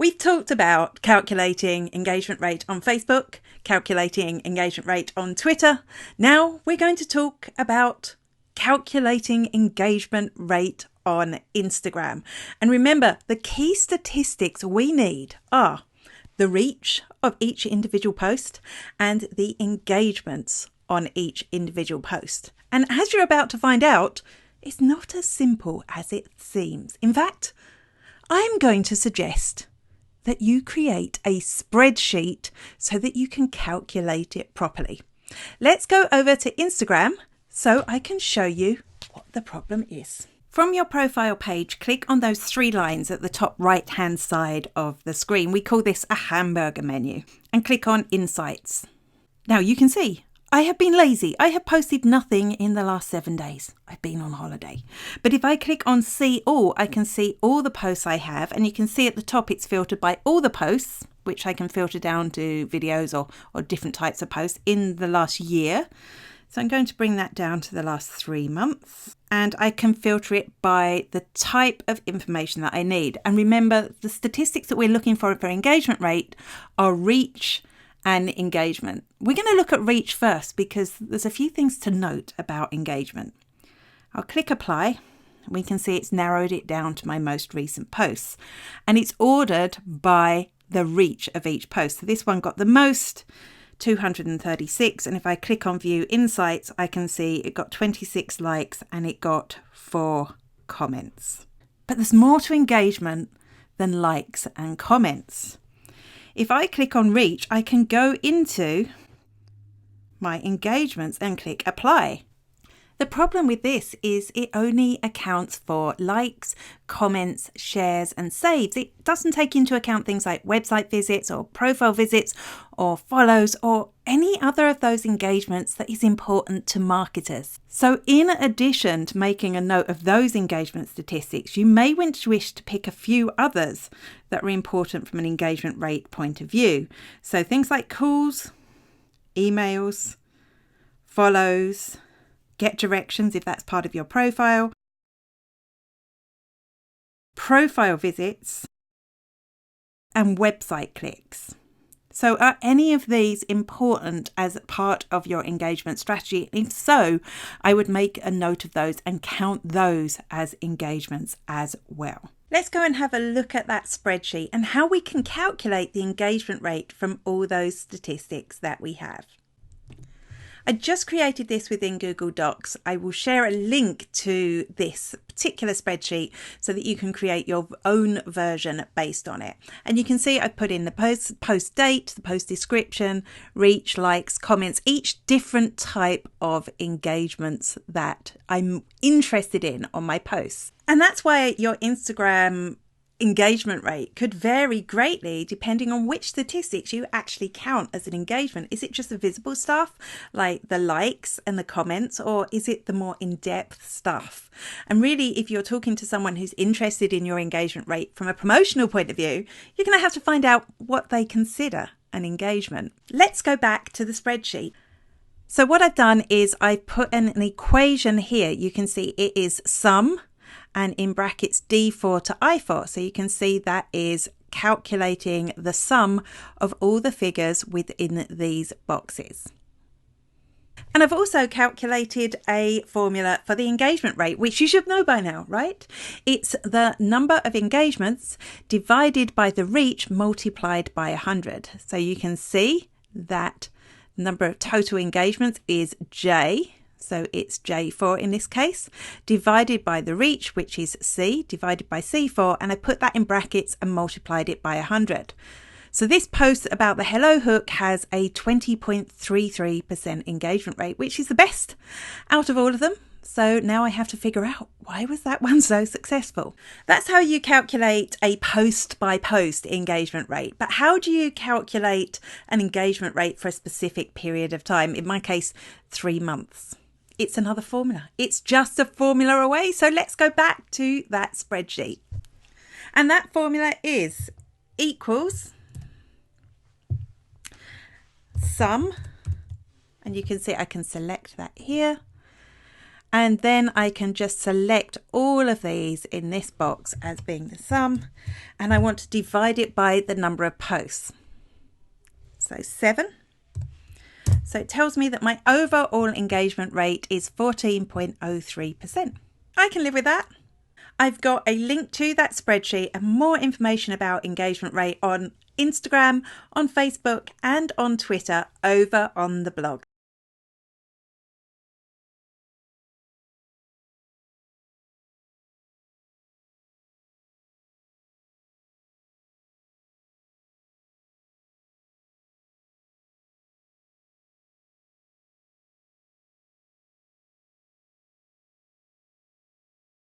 We've talked about calculating engagement rate on Facebook, calculating engagement rate on Twitter. Now we're going to talk about calculating engagement rate on Instagram. And remember, the key statistics we need are the reach of each individual post and the engagements on each individual post. And as you're about to find out, it's not as simple as it seems. In fact, I'm going to suggest that you create a spreadsheet so that you can calculate it properly. Let's go over to Instagram so I can show you what the problem is. From your profile page, click on those three lines at the top right-hand side of the screen. We call this a hamburger menu, and click on Insights. Now you can see I have been lazy. I have posted nothing in the last 7 days. I've been on holiday. But if I click on See All, I can see all the posts I have. And you can see at the top it's filtered by all the posts, which I can filter down to videos or different types of posts in the last year. So I'm going to bring that down to the last 3 months. And I can filter it by the type of information that I need. And remember, the statistics that we're looking for engagement rate are reach and engagement. We're going to look at reach first because there's a few things to note about engagement. I'll click apply. We can see it's narrowed it down to my most recent posts, and it's ordered by the reach of each post. So this one got the most, 236, and if I click on view insights, I can see it got 26 likes and it got 4 comments. But there's more to engagement than likes and comments. If I click on reach, I can go into my engagements and click apply. The problem with this is it only accounts for likes, comments, shares and saves. It doesn't take into account things like website visits or profile visits or follows or any other of those engagements that is important to marketers. So in addition to making a note of those engagement statistics, you may wish to pick a few others that are important from an engagement rate point of view. So things like calls, emails, follows, get directions if that's part of your profile visits, and website clicks. So are any of these important as part of your engagement strategy? If so, I would make a note of those and count those as engagements as well. Let's go and have a look at that spreadsheet and how we can calculate the engagement rate from all those statistics that we have. I just created this within Google Docs. I will share a link to this particular spreadsheet so that you can create your own version based on it. And you can see I put in the post date, the post description, reach, likes, comments, each different type of engagements that I'm interested in on my posts. And that's why your Instagram engagement rate could vary greatly depending on which statistics you actually count as an engagement. Is it just the visible stuff like the likes and the comments, or is it the more in-depth stuff? And really, if you're talking to someone who's interested in your engagement rate from a promotional point of view, you're going to have to find out what they consider an engagement. Let's go back to the spreadsheet. So what I've done is I put an equation here. You can see it is sum and in brackets D4 to I4. So you can see that is calculating the sum of all the figures within these boxes. And I've also calculated a formula for the engagement rate, which you should know by now, right? It's the number of engagements divided by the reach multiplied by 100. So you can see that the number of total engagements is J. So it's J4 in this case, divided by the reach, which is C, divided by C4, and I put that in brackets and multiplied it by 100. So this post about the hello hook has a 20.33% engagement rate, which is the best out of all of them. So now I have to figure out, why was that one so successful? That's how you calculate a post by post engagement rate. But how do you calculate an engagement rate for a specific period of time? In my case, 3 months. It's another formula. It's just a formula away. So let's go back to that spreadsheet. And that formula is equals sum. And you can see I can select that here. And then I can just select all of these in this box as being the sum, and I want to divide it by the number of posts. So 7. So it tells me that my overall engagement rate is 14.03%. I can live with that. I've got a link to that spreadsheet and more information about engagement rate on Instagram, on Facebook, and on Twitter over on the blog.